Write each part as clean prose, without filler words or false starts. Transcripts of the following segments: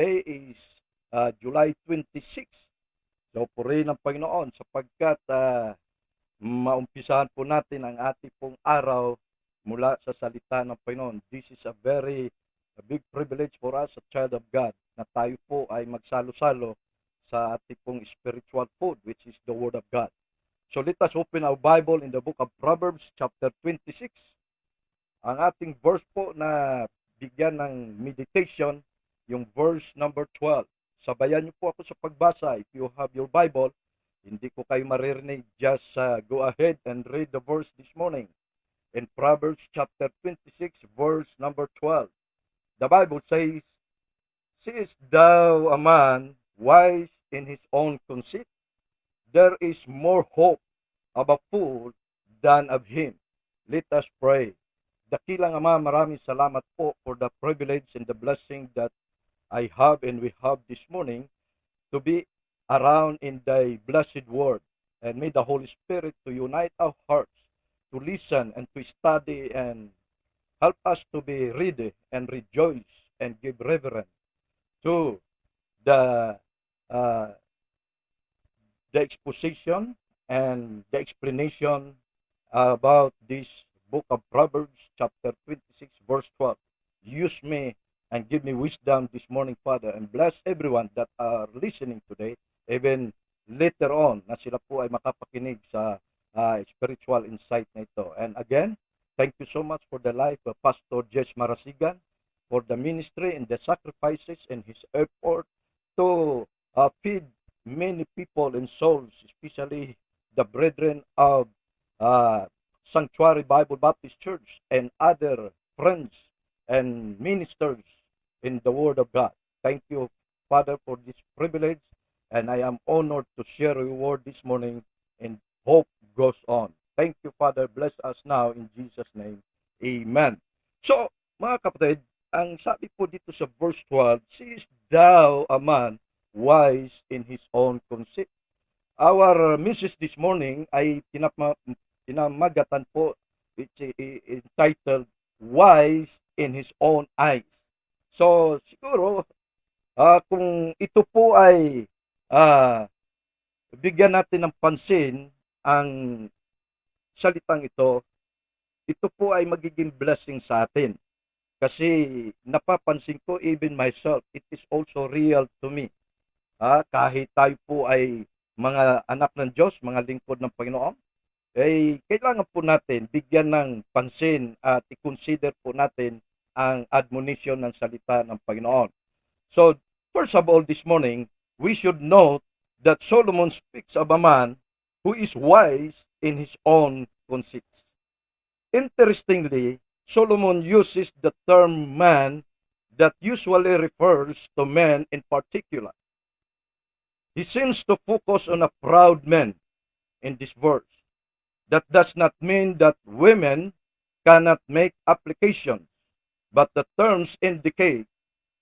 Today is July 26. So purihin ng Panginoon sapagkat maumpisahan po natin ang ating pong araw mula sa salita ng Panginoon. This is a big privilege for us, a child of God, na tayo po ay magsalo-salo sa ating pong spiritual food, which is the Word of God. So let us open our Bible in the book of Proverbs chapter 26. Ang ating verse po na bigyan ng meditation, yung verse number 12. Sabayan niyo po ako sa pagbasa. If you have your Bible, hindi ko kayo maririnig. Just go ahead and read the verse this morning. In Proverbs chapter 26, verse number 12. The Bible says, "Seest thou a man wise in his own conceit? There is more hope of a fool than of him." Let us pray. Dakilang Ama, maraming salamat po for the privilege and the blessing that I have and we have this morning to be around in thy blessed word. And may the Holy Spirit to unite our hearts, to listen and to study and help us to be ready and rejoice and give reverence to the uh, the exposition and the explanation about this book of Proverbs chapter 26 verse 12. Use me and give me wisdom this morning, Father, and bless everyone that are listening today, even later on na sila po ay makapakinig sa spiritual insight na ito. And again, thank you so much for the life of Pastor Jess Marasigan, for the ministry and the sacrifices and his effort to feed many people and souls, especially the brethren of Sanctuary Bible Baptist Church and other friends and ministers in the Word of God. Thank you, Father, for this privilege, and I am honored to share your word this morning, and hope goes on. Thank you, Father. Bless us now in Jesus' name. Amen. So, mga kapatid, ang sabi po dito sa verse 12, "Seest thou a man wise in his own conceit?" Our message this morning ay pinamagatan po, it's entitled, "Wise in his own eyes." So, siguro, kung ito po ay bigyan natin ng pansin ang salitang ito po ay magiging blessing sa atin. Kasi napapansin ko, even myself, it is also real to me. Kahit tayo po ay mga anak ng Diyos, mga lingkod ng Panginoon, kailangan po natin bigyan ng pansin at i-consider po natin ang admonition ng salita ng Panginoon. So, first of all this morning, we should note that Solomon speaks of a man who is wise in his own conceits. Interestingly, Solomon uses the term man that usually refers to men in particular. He seems to focus on a proud man in this verse. That does not mean that women cannot make applications, but the terms indicate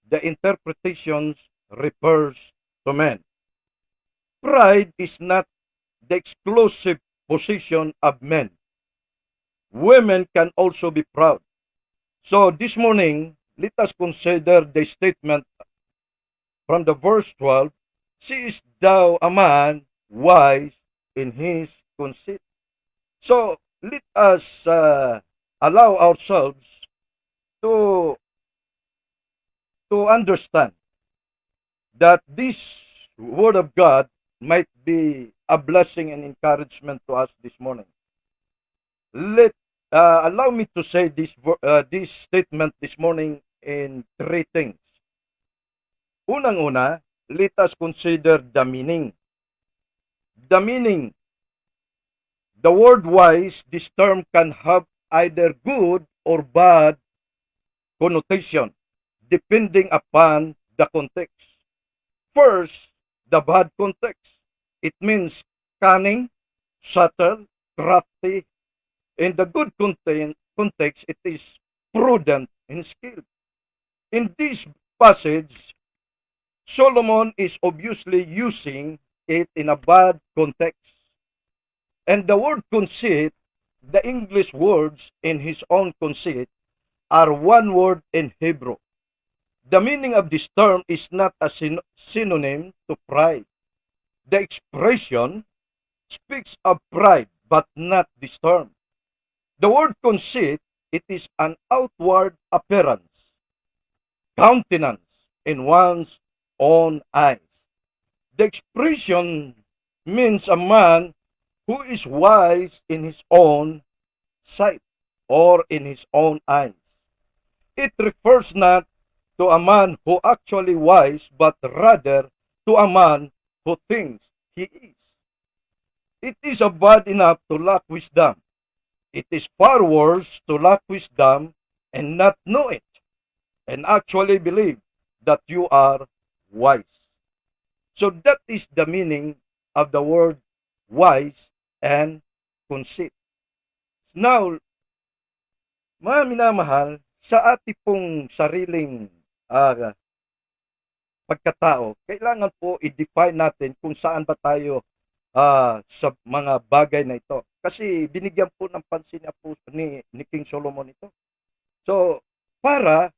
the interpretations refers to men. Pride is not the exclusive position of men. Women can also be proud. So this morning, let us consider the statement from the verse 12, "Seest thou a man wise in his conceit?" So let us allow ourselves to understand that this word of God might be a blessing and encouragement to us this morning. Let allow me to say this statement this morning in three things. Unang-una, let us consider the meaning. The meaning. The word wise, this term can have either good or bad connotation depending upon the context. First, the bad context. It means cunning, subtle, crafty. In the good context, it is prudent and skilled. In this passage, Solomon is obviously using it in a bad context. And the word conceit, the English words in his own conceit, are one word in Hebrew. The meaning of this term is not a synonym to pride. The expression speaks of pride, but not this term. The word conceit, it is an outward appearance, countenance in one's own eyes. The expression means a man who is wise in his own sight or in his own eyes. It refers not to a man who actually wise, but rather to a man who thinks he is. It is bad enough to lack wisdom. It is far worse to lack wisdom and not know it, and actually believe that you are wise. So that is the meaning of the word wise and conceit. Now, mga minamahal, sa ating pong sariling uh, pagkatao, kailangan po i-define natin kung saan ba tayo sa mga bagay na ito. Kasi binigyan po ng pansin ni King Solomon ito. So, para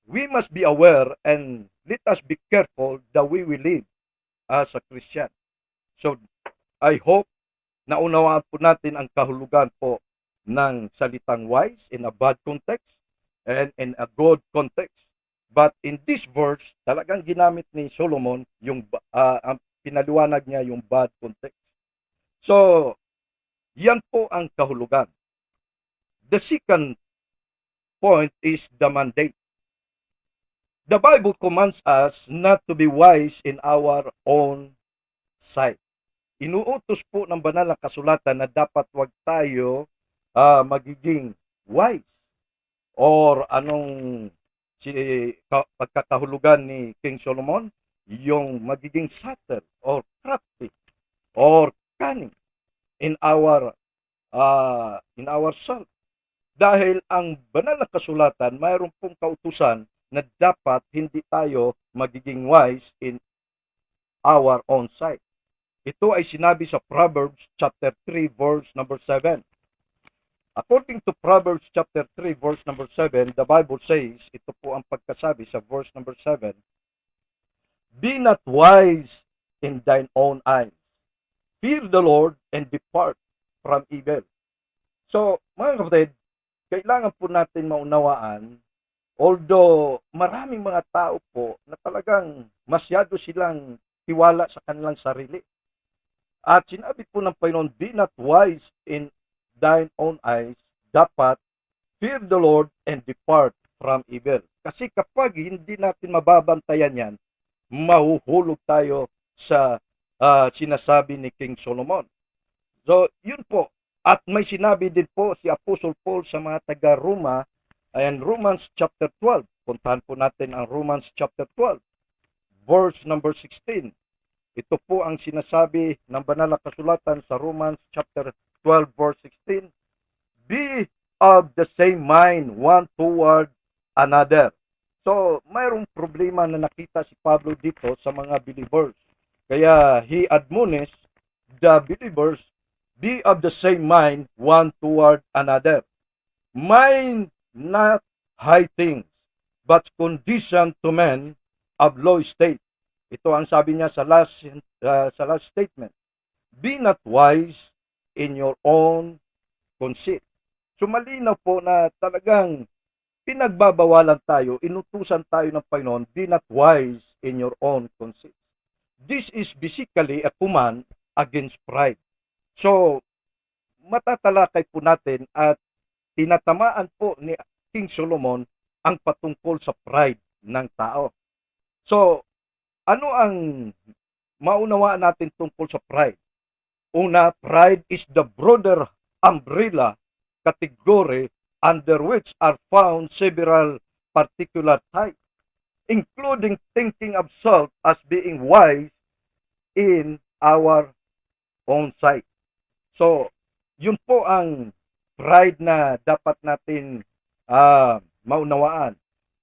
we must be aware and let us be careful the way we live as a Christian. So, I hope naunawaan po natin ang kahulugan po ng salitang wise in a bad context and in a good context. But in this verse, talagang ginamit ni Solomon yung ang pinaliwanag niya yung bad context. So, yan po ang kahulugan. The second point is the mandate. The Bible commands us not to be wise in our own sight. Inuutos po ng banal na kasulatan na dapat wag tayo magiging wise or anong pagkakahulugan ni King Solomon, yung magiging subtle or crafty or cunning in ourself. Dahil ang banal na kasulatan, mayroon pong kautusan na dapat hindi tayo magiging wise in our own sight. Ito ay sinabi sa Proverbs chapter 3 verse number 7. According to Proverbs chapter 3 verse number 7, the Bible says, ito po ang pagkasabi sa verse number 7, "Be not wise in thine own eyes. Fear the Lord and depart from evil." So, mga kapatid, kailangan po natin maunawaan, although maraming mga tao po na talagang masyado silang tiwala sa kanilang sarili. At sinabi po ng Panginoon, "Be not wise in thine own eyes," dapat fear the Lord and depart from evil. Kasi kapag hindi natin mababantayan yan, mahuhulog tayo sa sinasabi ni King Solomon. So, yun po. At may sinabi din po si Apostle Paul sa mga taga-Roma, ayan, Romans chapter 12. Puntahan po natin ang Romans chapter 12, verse number 16. Ito po ang sinasabi ng banal na kasulatan sa Romans chapter 12 verse 16. Be of the same mind one toward another. So, mayroong problema na nakita si Pablo dito sa mga believers. Kaya he admonished the believers, be of the same mind one toward another. Mind not high things, but condition to men of low estate. Ito ang sabi niya sa last statement. Be not wise in your own conceit. So malinaw po na talagang pinagbabawalan tayo, inutusan tayo ng Panginoon, be not wise in your own conceit. This is basically a command against pride. So, matatalakay po natin at tinatamaan po ni King Solomon ang patungkol sa pride ng tao. So, ano ang maunawaan natin tungkol sa pride? Una, pride is the broader umbrella category under which are found several particular types, including thinking of self as being wise in our own sight. So, yun po ang pride na dapat natin maunawaan.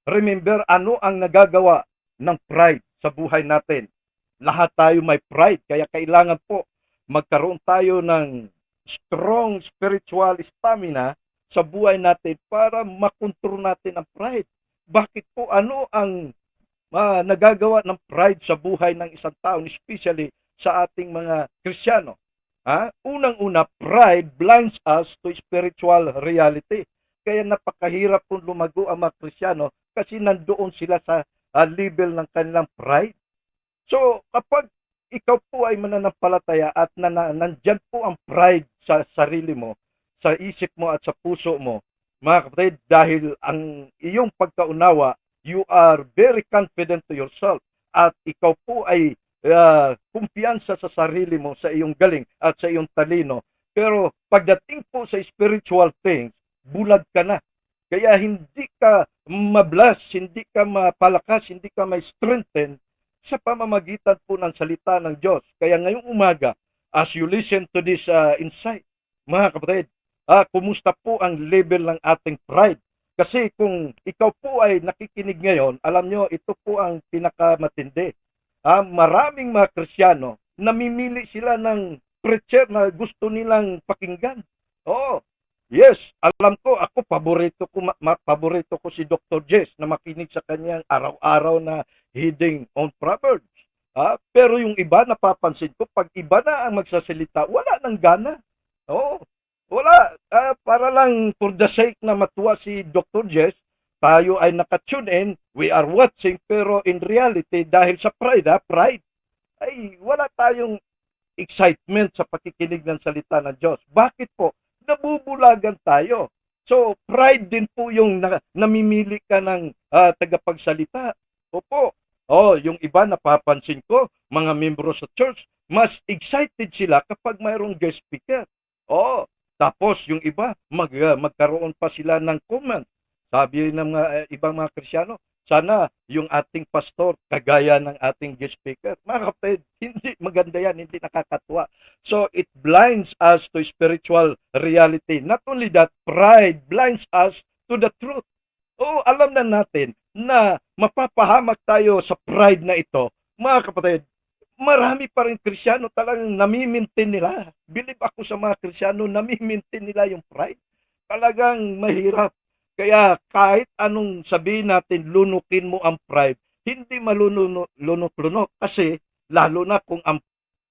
Remember, ano ang nagagawa ng pride sa buhay natin? Lahat tayo may pride, kaya kailangan po magkaroon tayo ng strong spiritual stamina sa buhay natin para makontrol natin ang pride. Bakit po? Ano ang nagagawa ng pride sa buhay ng isang tao, especially sa ating mga Kristiyano? Unang-una, pride blinds us to spiritual reality. Kaya napakahirap kung lumago ang mga Kristiyano kasi nandoon sila sa level ng kanilang pride. So, kapag ikaw po ay mananampalataya at nandyan po ang pride sa sarili mo, sa isip mo at sa puso mo, mga kapatid, dahil ang iyong pagkaunawa, you are very confident to yourself at ikaw po ay kumpiyansa sa sarili mo, sa iyong galing at sa iyong talino. Pero pagdating po sa spiritual things, bulag ka na. Kaya hindi ka mablas, hindi ka mapalakas, hindi ka ma-strengthen sa pamamagitan po ng salita ng Diyos. Kaya ngayong umaga, as you listen to this insight, mga kapatid, kumusta po ang level ng ating pride? Kasi kung ikaw po ay nakikinig ngayon, alam nyo, ito po ang pinakamatindi. Maraming mga Kristiyano, namimili sila ng preacher na gusto nilang pakinggan. Oo, yes, alam ko, ako paborito ko si Dr. Jess na makinig sa kanyang araw-araw na heading on Proverbs. Pero yung iba, napapansin ko, pag iba na ang magsasalita, wala nang gana. Oo, wala. Para lang for the sake na matuwa si Dr. Jess, tayo ay nakatune in, we are watching, pero in reality, dahil sa pride, ay wala tayong excitement sa pakikinig ng salita ng Diyos. Bakit po? Nabubulagan tayo. So, pride din po yung namimili ka ng tagapagsalita. Opo. Yung iba napapansin ko, mga membro sa church, mas excited sila kapag mayroong guest speaker. Tapos yung iba, magkaroon pa sila ng comment. Sabi ng mga ibang mga Kristiyano, sana yung ating pastor kagaya ng ating guest speaker. Mga kapatid, hindi maganda yan, hindi nakakatuwa. So it blinds us to spiritual reality. Not only that, pride blinds us to the truth. Alam na natin na mapapahamak tayo sa pride na ito. Mga kapatid, marami pa rin Kristiyano talagang namimintin nila. Believe ako sa mga Kristiyano, namimintin nila yung pride. Talagang mahirap. Kaya kahit anong sabihin natin, lunukin mo ang pride, hindi malunok-lunok kasi lalo na kung ang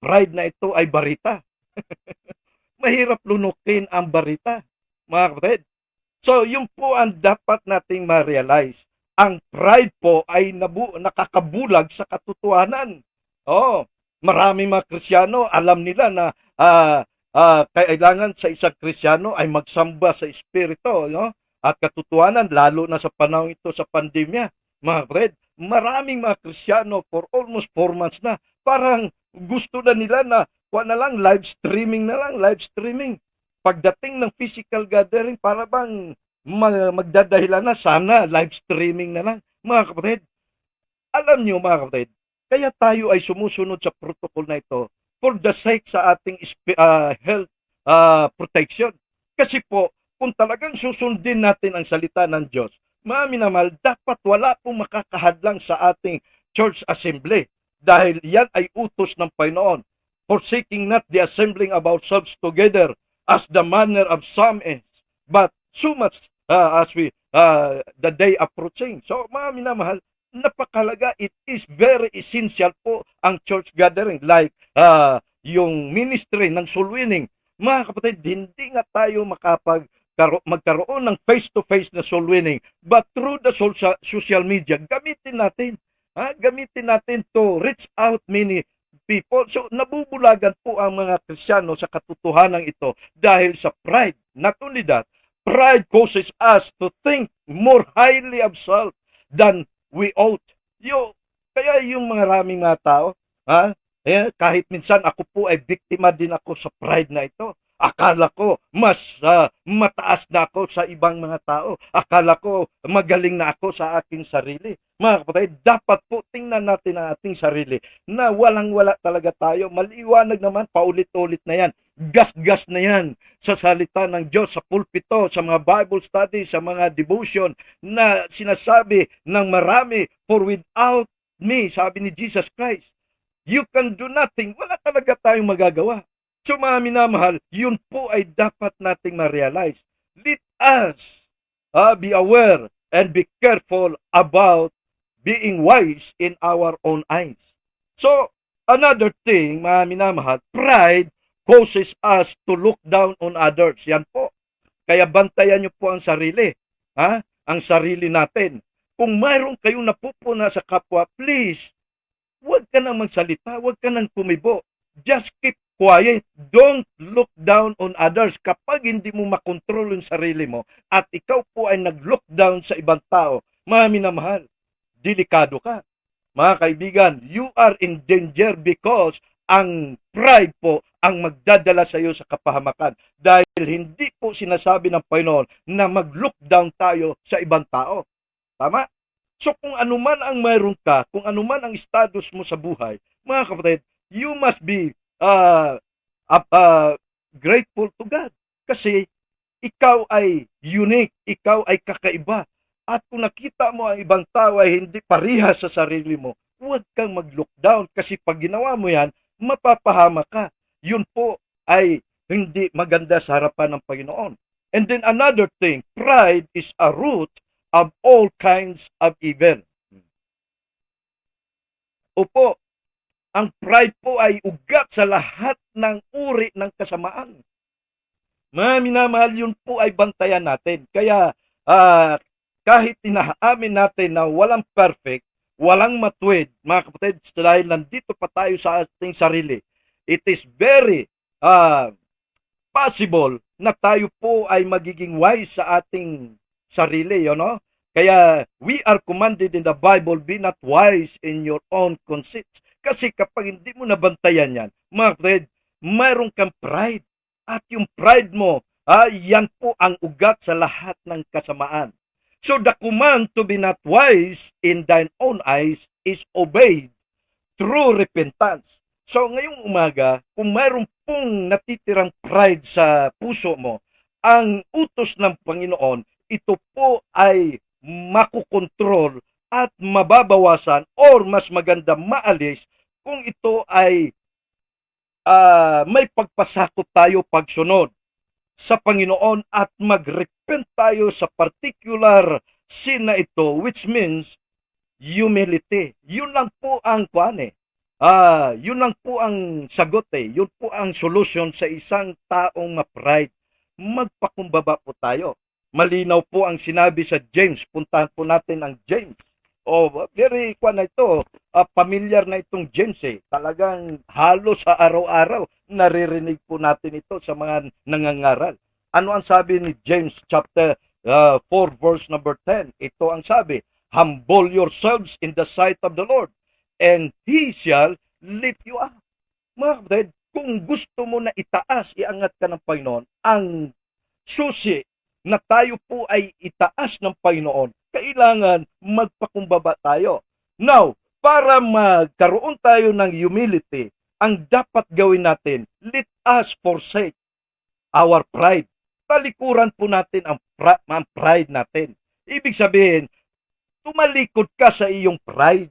pride na ito ay barita. Mahirap lunukin ang barita, mga kapatid. So, yun po ang dapat nating ma-realize. Ang pride po ay nakakabulag sa katotohanan. Marami mga Kristiyano, alam nila na kailangan sa isang Kristiyano ay magsamba sa Espiritu, no? At katotohanan, lalo na sa panahon ito sa pandemya, mga kapatid, maraming mga Kristiyano for almost 4 months na, parang gusto na nila na live streaming na lang, live streaming. Pagdating ng physical gathering, para bang magdadahilan na sana live streaming na lang. Mga kapatid, alam nyo mga kapatid, kaya tayo ay sumusunod sa protocol na ito for the sake sa ating health protection. Kasi po, kung talagang susundin natin ang salita ng Diyos, mga minamahal, dapat wala pong makakahadlang sa ating church assembly dahil yan ay utos ng Panginoon. Forsaking not the assembling of ourselves together as the manner of some is, but so much as we the day approaching. So mga minamahal, napakalaga, it is very essential po ang church gathering like yung ministry ng soul winning. Mga kapatid, hindi nga tayo magkaroon ng face-to-face na soul winning, but through the social media, gamitin natin. Gamitin natin to reach out many people. So, nabubulagan po ang mga Kristiyano sa katotohanan ito dahil sa pride. Not only that, pride causes us to think more highly of self than we ought. Kaya yung maraming mga tao, kahit minsan ako po ay biktima din ako sa pride na ito. Akala ko mas mataas na ako sa ibang mga tao. Akala ko magaling na ako sa aking sarili. Mga kapatid, dapat po tingnan natin ang ating sarili na walang-wala talaga tayo. Maliwanag naman, paulit-ulit na yan. Gas-gas na yan sa salita ng Diyos, sa pulpito, sa mga Bible study, sa mga devotion na sinasabi ng marami, for without me, sabi ni Jesus Christ, you can do nothing. Wala talaga tayong magagawa. So mga minamahal, yun po ay dapat nating ma-realize. Let us be aware and be careful about being wise in our own eyes. So, another thing, mga minamahal, pride causes us to look down on others. Yan po. Kaya bantayan niyo po ang sarili. Ha? Ang sarili natin. Kung mayroon kayong napupuna sa kapwa, please, huwag ka nang magsalita, huwag ka nang kumibo. Just keep quiet. Don't look down on others. Kapag hindi mo makontrol yung sarili mo at ikaw po ay nag-look down sa ibang tao, mga minamahal, delikado ka. Mga kaibigan, you are in danger because ang pride po ang magdadala sa iyo sa kapahamakan. Dahil hindi po sinasabi ng Panginoon na mag-look down tayo sa ibang tao. Tama? So kung anuman ang mayroon ka, kung anuman ang status mo sa buhay, mga kapatid, you must be grateful to God. Kasi ikaw ay unique, ikaw ay kakaiba. At kung nakita mo ang ibang tao ay hindi parihas sa sarili mo, huwag kang mag-look down. Kasi pag ginawa mo yan, mapapahama ka. Yun po ay hindi maganda sa harapan ng Panginoon. And then another thing, pride is a root of all kinds of evil. Opo, ang pride po ay ugat sa lahat ng uri ng kasamaan. Mga minamahal, yun po ay bantayan natin. Kaya kahit inaamin natin na walang perfect, walang matuwid, mga kapatid, dahil nandito pa tayo sa ating sarili, it is very possible na tayo po ay magiging wise sa ating sarili, you know? Kaya we are commanded in the Bible, be not wise in your own conceits. Kasi kapag hindi mo nabantayan yan, mga kapatid, mayroon kang pride. At yung pride mo, yan po ang ugat sa lahat ng kasamaan. So the command to be not wise in thine own eyes is obeyed through repentance. So ngayong umaga, kung mayroon pong natitirang pride sa puso mo, ang utos ng Panginoon, ito po ay makukontrol at mababawasan or mas maganda maalis kung ito ay may pagpasakop tayo pagsunod sa Panginoon at mag-repent tayo sa particular sin na ito, which means humility. Yun lang po ang yun lang po ang sagot Yun po ang solution sa isang taong ma-pride. Magpakumbaba po tayo. Malinaw po ang sinabi sa James. Puntahan po natin ang James. Very na ito. Familiar na itong James Talagang halos sa araw-araw naririnig po natin ito sa mga nangangaral. Ano ang sabi ni James chapter 4 verse number 10? Ito ang sabi, humble yourselves in the sight of the Lord and He shall lift you up. Mga kapatid, kung gusto mo na itaas, iangat ka ng Panginoon, ang susi na tayo po ay itaas ng Panginoon, kailangan magpakumbaba tayo. Now, para magkaroon tayo ng humility, ang dapat gawin natin, let us forsake our pride. Talikuran po natin ang pride natin. Ibig sabihin, tumalikod ka sa iyong pride.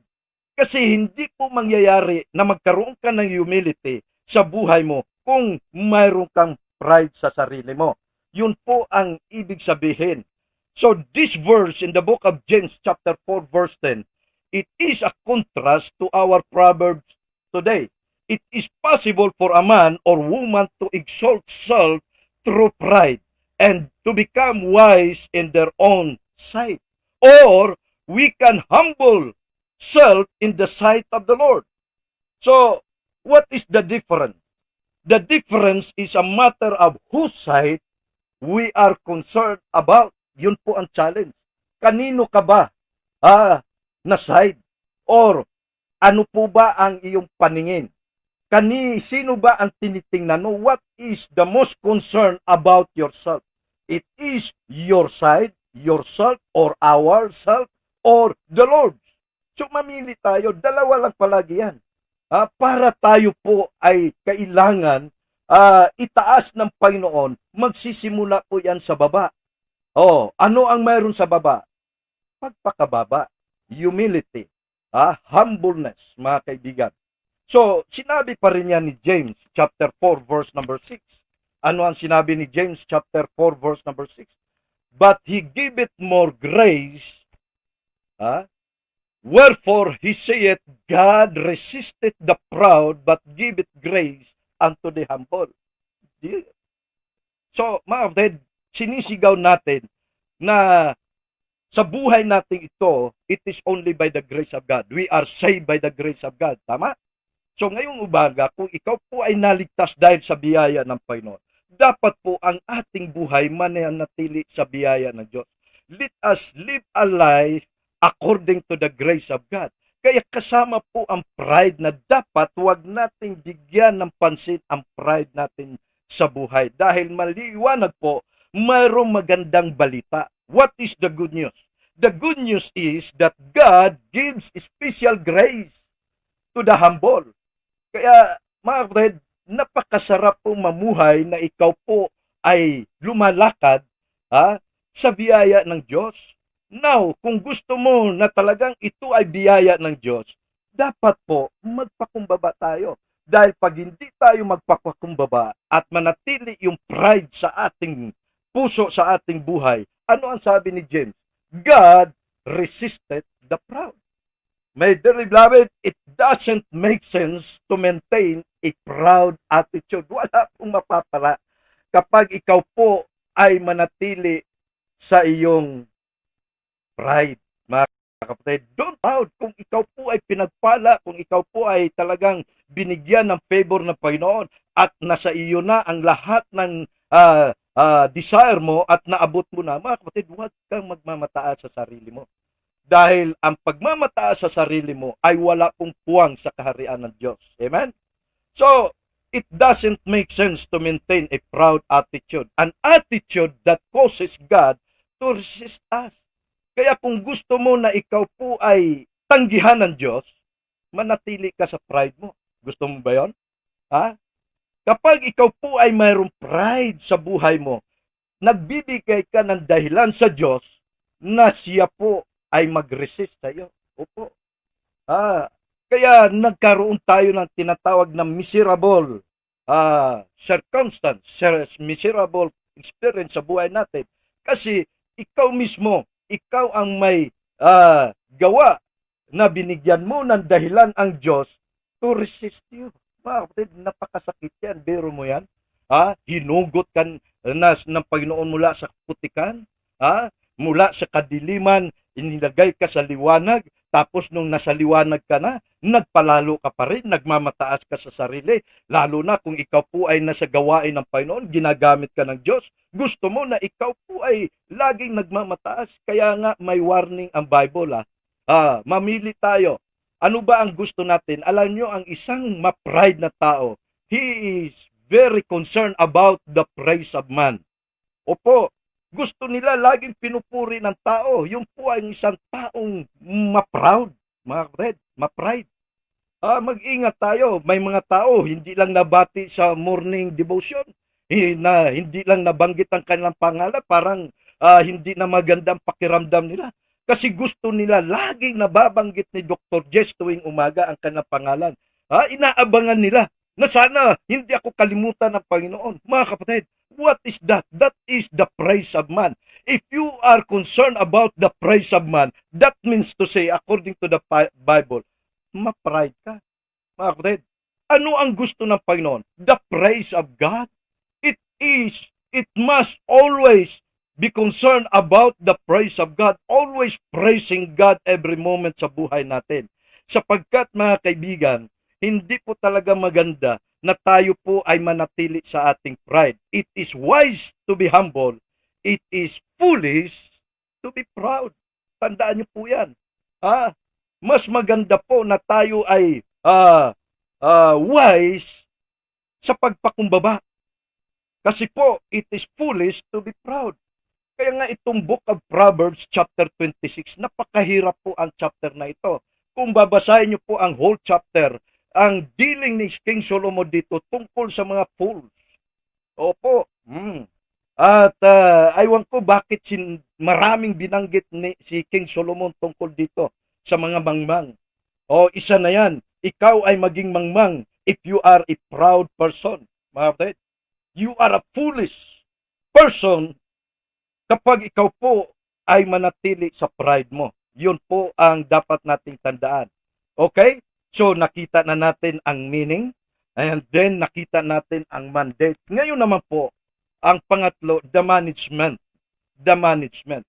Kasi hindi po mangyayari na magkaroon ka ng humility sa buhay mo kung mayroon kang pride sa sarili mo. Yun po ang ibig sabihin. So this verse in the book of James chapter 4 verse 10, it is a contrast to our proverbs today. It is possible for a man or woman to exalt self through pride and to become wise in their own sight. Or we can humble self in the sight of the Lord. So what is the difference? The difference is a matter of whose sight we are concerned about. Yun po ang challenge. Kanino ka ba na side? Or ano po ba ang iyong paningin? Sino ba ang tinitingnan mo? What is the most concern about yourself? It is your side, yourself, or ourself, or the Lord. So mamili tayo, dalawa lang palagi yan. Para tayo po ay kailangan itaas ng Panginoon, magsisimula po yan sa baba. Ano ang mayroon sa baba? Pagpakababa, humility, humbleness, mga kaibigan. So, sinabi pa rin yan ni James chapter 4 verse number 6. Ano ang sinabi ni James chapter 4 verse number 6? but he giveth more grace. Wherefore he saith, God resisteth the proud, but giveth grace unto the humble. So, mga kapatid, sinisigaw natin na sa buhay natin ito, it is only by the grace of God. We are saved by the grace of God. Tama? So ngayong umaga, kung ikaw po ay naligtas dahil sa biyaya ng Panginoon, dapat po ang ating buhay mananatili sa biyaya ng Diyos. Let us live a life according to the grace of God. Kaya kasama po ang pride na dapat huwag nating bigyan ng pansin ang pride natin sa buhay. Dahil maliwanag po, mayroong magandang balita. What is the good news? The good news is that God gives special grace to the humble. Kaya, mga kapatid, napakasarap po mamuhay na ikaw po ay lumalakad sa biyaya ng Diyos. Now, kung gusto mo na talagang ito ay biyaya ng Diyos, dapat po magpakumbaba tayo. Dahil pag hindi tayo magpapakumbaba at manatili yung pride sa ating puso, sa ating buhay, ano ang sabi ni James? God resisted the proud. My dear beloved, it doesn't make sense to maintain a proud attitude. Wala pong mapapala kapag ikaw po ay manatili sa iyong pride. Mga kapatid, don't proud. Kung ikaw po ay pinagpala, kung ikaw po ay talagang binigyan ng favor ng Panginoon at nasa iyo na ang lahat ng desire mo at naabot mo na, mga kapatid, huwag kang magmamataas sa sarili mo. Dahil ang pagmamataas sa sarili mo ay wala pong puwang sa kaharian ng Diyos. Amen? So, it doesn't make sense to maintain a proud attitude. An attitude that causes God to resist us. Kaya kung gusto mo na ikaw po ay tanggihan ng Diyos, manatili ka sa pride mo. Gusto mo ba yun? Kapag ikaw po ay mayroong pride sa buhay mo, nagbibigay ka ng dahilan sa Diyos na siya po ay mag-resist sa iyo. Opo. Kaya nagkaroon tayo ng tinatawag na miserable circumstance, miserable experience sa buhay natin. Kasi ikaw mismo, ikaw ang may gawa na binigyan mo ng dahilan ang Diyos to resist you. Mga kapatid, napakasakit yan. Biro mo yan. Hinugot ka ng Panginoon mula sa putikan. Mula sa kadiliman, inilagay ka sa liwanag, tapos nung nasa liwanag ka na, nagpalalo ka pa rin, nagmamataas ka sa sarili, lalo na kung ikaw po ay nasa gawain ng Panginoon, ginagamit ka ng Diyos, gusto mo na ikaw po ay laging nagmamataas, kaya nga may warning ang Bible. Mamili tayo. Ano ba ang gusto natin? Alam nyo, ang isang ma-pride na tao, he is very concerned about the praise of man. Opo, gusto nila laging pinupuri ng tao. Yung po ay isang taong ma-proud, mga kapatid, ma-pride. Mag-ingat tayo. May mga tao, hindi lang nabati sa morning devotion, na hindi lang nabanggit ang kanilang pangalan, parang hindi na magandang pakiramdam nila. Kasi gusto nila laging nababanggit ni Dr. Jess tuwing umaga ang kanilang pangalan. Inaabangan nila na sana hindi ako kalimutan ng Panginoon. Mga kapatid, what is that? That is the praise of man. If you are concerned about the praise of man, that means to say, according to the Bible, ma-pride ka. Mga kapatid, ano ang gusto ng Panginoon? The praise of God. It must always be concerned about the praise of God. Always praising God every moment sa buhay natin. Sapagkat mga kaibigan, hindi po talaga maganda na tayo po ay manatili sa ating pride. It is wise to be humble. It is foolish to be proud. Tandaan niyo po yan. Mas maganda po na tayo ay wise sa pagpakumbaba. Kasi po, it is foolish to be proud. Kaya nga itong Book of Proverbs chapter 26, napakahirap po ang chapter na ito. Kung babasahin niyo po ang whole chapter, ang dealing ni King Solomon dito tungkol sa mga fools. Opo. At aywan ko bakit maraming binanggit ni si King Solomon tungkol dito sa mga mangmang. Isa na yan. Ikaw ay maging mangmang if you are a proud person. Mga kapatid, you are a foolish person Kapag ikaw po ay manatili sa pride mo, yun po ang dapat nating tandaan. Okay? So nakita na natin ang meaning, and then nakita natin ang mandate. Ngayon naman po, ang pangatlo, the management. The management.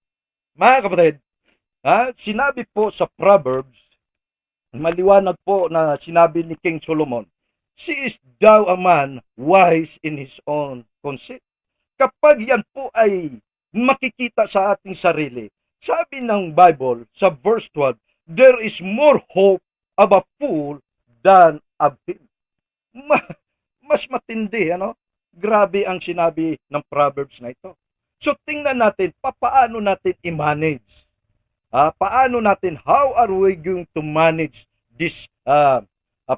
Mga kapatid, sinabi po sa Proverbs, maliwanag po na sinabi ni King Solomon, "Seest thou a man wise in his own conceit?" Kapag yan po ay makikita sa ating sarili, sabi ng Bible sa verse 12, there is more hope of a fool than of him. Mas matindi, ano? Grabe ang sinabi ng Proverbs na ito. So tingnan natin, paano natin i-manage? Paano natin, how are we going to manage this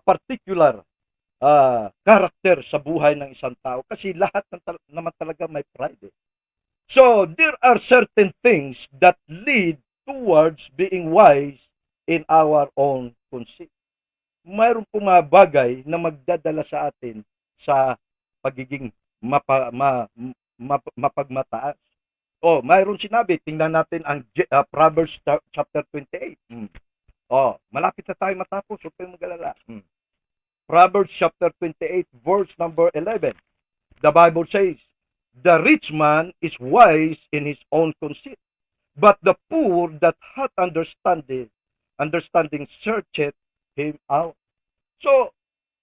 particular character sa buhay ng isang tao? Kasi lahat naman talaga may pride. So, there are certain things that lead towards being wise in our own conceit. Mayroon pong mga bagay na magdadala sa atin sa pagiging mapagmataas. Mayroon sinabi, tingnan natin ang Proverbs chapter 28. Malapit na tayo matapos, huwag kayong mag-alala. Proverbs chapter 28, verse number 11. The Bible says, "The rich man is wise in his own conceit, but the poor that hath understanding searcheth him out." So,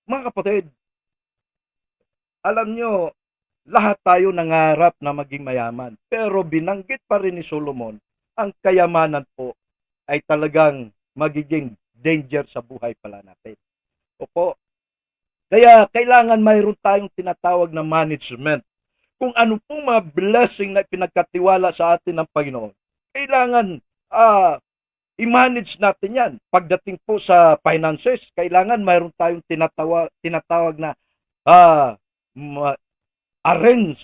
mga kapatid, alam nyo, lahat tayo nangarap na maging mayaman. Pero binanggit pa rin ni Solomon, ang kayamanan po ay talagang magiging danger sa buhay pala natin. Opo. Kaya kailangan mayroon tayong tinatawag na management. Kung ano pong mga blessing na pinagkatiwala sa atin ng Panginoon, kailangan i-manage natin yan. Pagdating po sa finances, kailangan mayroon tayong tinatawag na arrange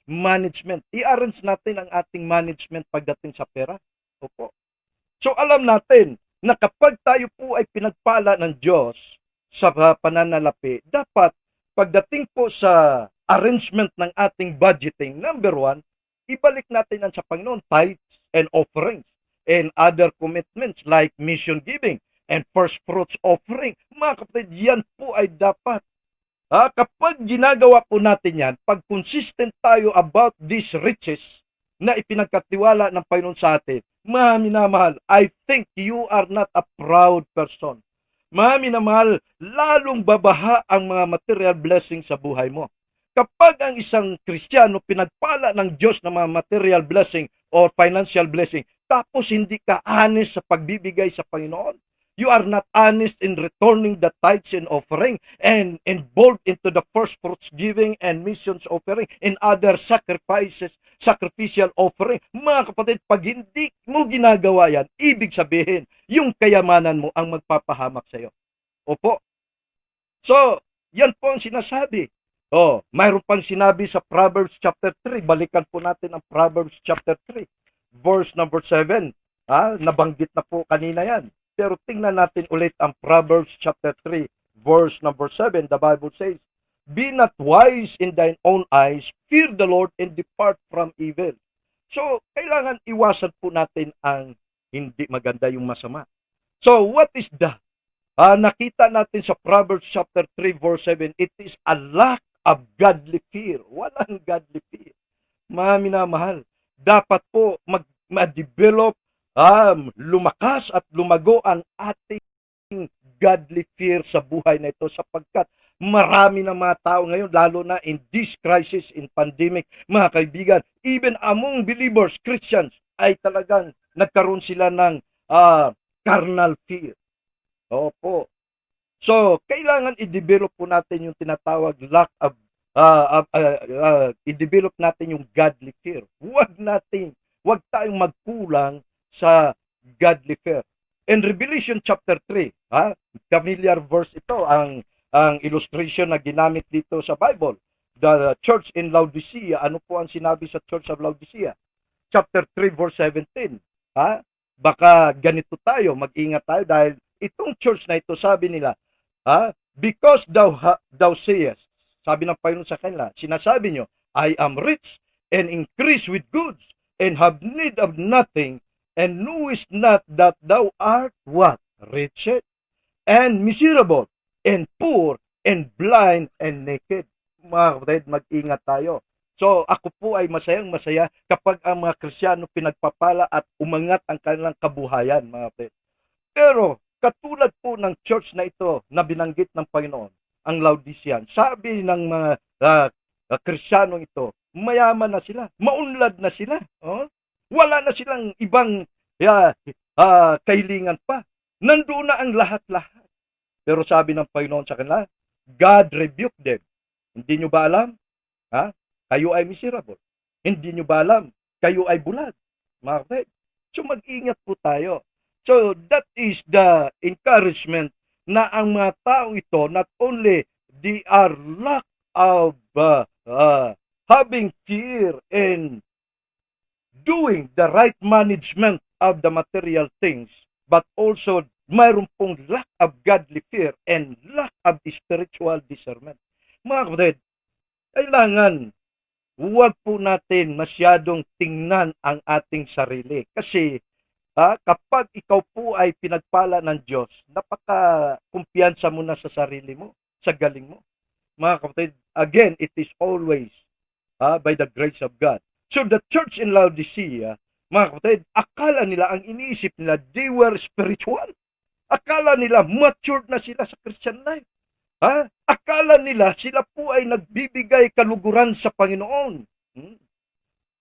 management. I-arrange natin ang ating management pagdating sa pera. Opo. So alam natin na kapag tayo po ay pinagpala ng Diyos sa pananalapi, dapat pagdating po sa arrangement ng ating budgeting, number one, ibalik natin sa Panginoon tithes and offerings and other commitments like mission giving and first fruits offering. Mga kapatid, yan po ay dapat. Kapag ginagawa po natin yan, pag consistent tayo about these riches na ipinagkatiwala ng Panginoon sa atin, mga minamahal, I think you are not a proud person. Mga minamahal, lalong babaha ang mga material blessing sa buhay mo. Kapag ang isang Kristiyano pinagpala ng Diyos ng mga material blessing or financial blessing, tapos hindi ka honest sa pagbibigay sa Panginoon, you are not honest in returning the tithes and offering and involved into the first fruits giving and missions offering and other sacrificial offering. Mga kapatid, pag hindi mo ginagawa yan, ibig sabihin, yung kayamanan mo ang magpapahamak sa iyo. Opo. So, yan po ang sinasabi. Mayroon pang sinabi sa Proverbs chapter 3. Balikan po natin ang Proverbs chapter 3. Verse number 7. Nabanggit na po kanina yan. Pero tingnan natin ulit ang Proverbs chapter 3, verse number 7. The Bible says, "Be not wise in thine own eyes, fear the Lord and depart from evil." So, kailangan iwasan po natin ang hindi maganda, yung masama. So, what is that? Nakita natin sa Proverbs chapter 3, verse 7, it is a lack of godly fear. Walang godly fear. Mga minamahal, dapat po ma-develop, lumakas at lumago ang ating godly fear sa buhay na ito sapagkat marami ng mga tao ngayon, lalo na in this crisis, in pandemic, mga kaibigan, even among believers, Christians, ay talagang nagkaroon sila ng carnal fear. Opo. So, kailangan i-develop po natin yung tinatawag i-develop natin yung godly fear. Huwag tayong magkulang sa godly fear. In Revelation chapter 3, familiar verse ito, ang illustration na ginamit dito sa Bible. The church in Laodicea, ano po ang sinabi sa church of Laodicea? Chapter 3, verse 17. Baka ganito tayo, mag-ingat tayo dahil itong church na ito, sabi nila, because thou sayest, sabi ng Panginoon sa kanila, sinasabi nyo, I am rich and increase with goods, and have need of nothing, and knowest not that thou art what? Wretched, and miserable, and poor, and blind, and naked. Mga kapatid, mag-ingat tayo. So, ako po ay masayang masaya kapag ang mga Kristiyano pinagpapala at umangat ang kanilang kabuhayan, mga kapatid. Pero, katulad po ng church na ito na binanggit ng Panginoon, ang Laodicean, sabi ng mga Kristiyanong ito, mayaman na sila, maunlad na sila. Oh? Wala na silang ibang kahilingan pa. Nandoon na ang lahat-lahat. Pero sabi ng Panginoon sa kanila, God rebuked them. Hindi nyo ba alam? Ha? Kayo ay miserable. Hindi nyo ba alam? Kayo ay bulag. Mga kapatid. So mag-ingat po tayo. So that is the encouragement na ang mga tao ito, not only they are lack of having fear and doing the right management of the material things, but also mayroon pong lack of godly fear and lack of spiritual discernment. Mga kapatid, kailangan huwag po natin masyadong tingnan ang ating sarili. Kasi kapag ikaw po ay pinagpala ng Diyos, napaka-kumpiyansa mo na sa sarili mo, sa galing mo. Mga kapatid, again, it is always by the grace of God. So the church in Laodicea, mga kapatid, akala nila, ang iniisip nila, they were spiritual. Akala nila, matured na sila sa Christian life. Akala nila, sila po ay nagbibigay kaluguran sa Panginoon.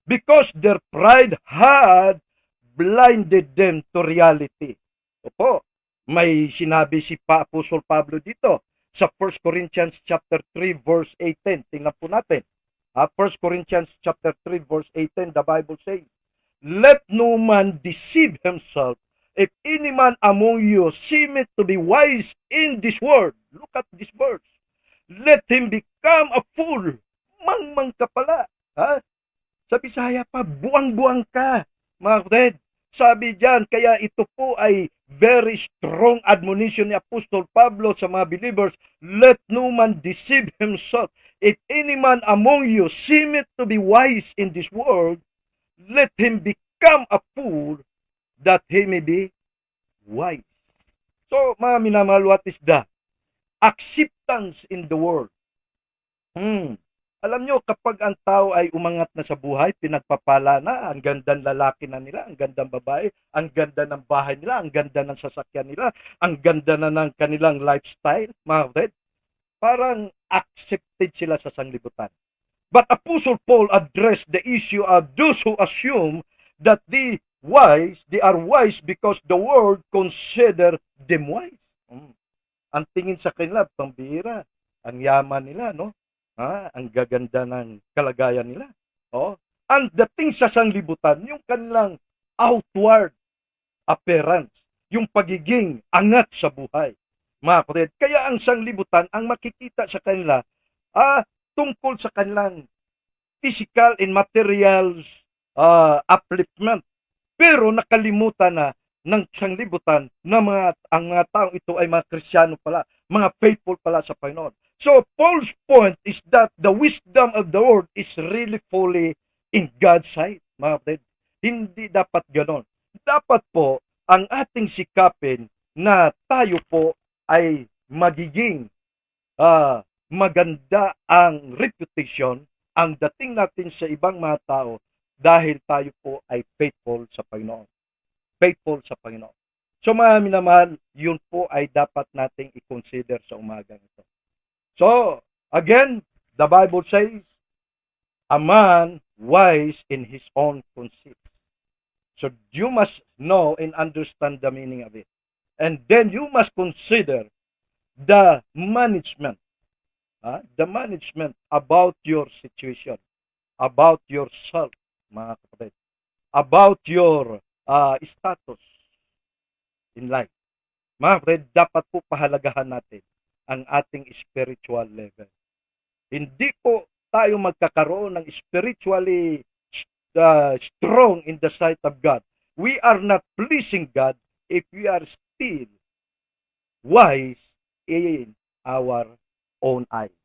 Because their pride had blinded them to reality. Opo, may sinabi si Apostle Pablo dito sa 1 Corinthians chapter 3 verse 18. Tingnan po natin. 1 Corinthians chapter 3 verse 18, the Bible says, let no man deceive himself. If any man among you seemeth to be wise in this world, look at this verse, let him become a fool. Mangmang ka pala. Sa Bisaya pa, buang-buang ka. Mga kapatid, sabi diyan, kaya ito po ay very strong admonition ni Apostol Pablo sa mga believers, let no man deceive himself. If any man among you seemeth to be wise in this world, let him become a fool, that he may be wise. So, mga minamahal, what is that? Acceptance in the world. Alam nyo, kapag ang tao ay umangat na sa buhay, pinagpapala na, ang gandang lalaki na nila, ang gandang babae, ang ganda ng bahay nila, ang ganda ng sasakyan nila, ang ganda na ng kanilang lifestyle, mga kapatid, parang accepted sila sa sanglibutan. But Apostle Paul addressed the issue of those who assume that they are wise because the world consider them wise. Ang tingin sa kanila, pambira, ang yaman nila, no? Ang gaganda ng kalagayan nila. Ang dating sa sanglibutan, yung kanilang outward appearance, yung pagiging angat sa buhay. Mga kapatid, kaya ang sanglibutan, ang makikita sa kanila, tungkol sa kanilang physical and materials upliftment. Pero nakalimutan na ng sanglibutan na ang mga taong ito ay mga Kristiyano pala, mga faithful pala sa Panginoon. So Paul's point is that the wisdom of the world is really fully in God's sight, mga kapatid. Hindi dapat ganon. Dapat po ang ating sikapin na tayo po ay magiging maganda ang reputation, ang dating natin sa ibang mga tao dahil tayo po ay faithful sa Panginoon. Faithful sa Panginoon. So mga minamahal, yun po ay dapat nating i-consider sa umagang ito. So, again, the Bible says, a man wise in his own conceit. So, you must know and understand the meaning of it. And then you must consider the management about your situation, about yourself, mga kapatid, about your status in life. Mga kapatid, dapat po pahalagahan natin ang ating spiritual level. Hindi po tayo magkakaroon ng spiritually strong in the sight of God. We are not pleasing God if we are still wise in our own eyes.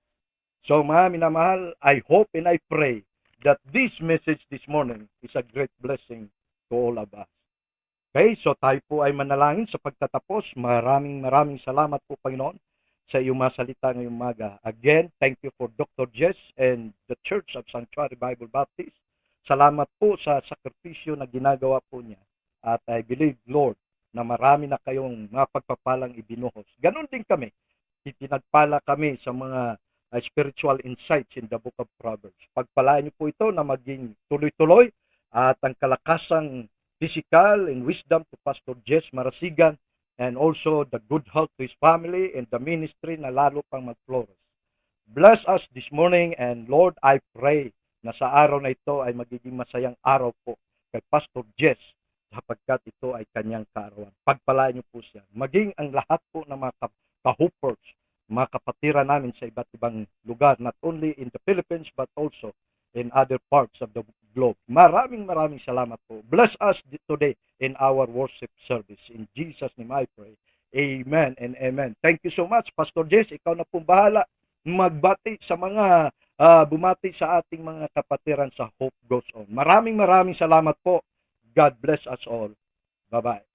So mga minamahal, I hope and I pray that this message this morning is a great blessing to all of us. Okay, so tayo po ay manalangin sa pagtatapos. Maraming salamat po, Panginoon, sa iyong mga salita ngayong umaga. Again, thank you for Dr. Jess and the Church of Sanctuary Bible Baptist. Salamat po sa sakripisyo na ginagawa po niya. At I believe, Lord, na marami na kayong mga pagpapalang ibinuhos. Ganon din kami. Ipinagpala kami sa mga spiritual insights in the book of Proverbs. Pagpalaan niyo po ito na maging tuloy-tuloy at ang kalakasang physical and wisdom to Pastor Jess Marasigan, and also the good health to his family and the ministry na lalo pang mag-flourish. Bless us this morning, and Lord, I pray na sa araw na ito ay magiging masayang araw po kay Pastor Jess sapagkat ito ay kanyang kaarawan. Pagpalaan niyo po siya. Maging ang lahat po ng mga ka-hoopers, mga kapatiran namin sa iba't ibang lugar, not only in the Philippines but also in other parts of the globe. Maraming salamat po. Bless us today in our worship service. In Jesus' name I pray. Amen and amen. Thank you so much, Pastor Jess. Ikaw na pong bahala magbati sa mga bumati sa ating mga kapatiran sa Hope Goes On. Maraming salamat po. God bless us all. Bye-bye.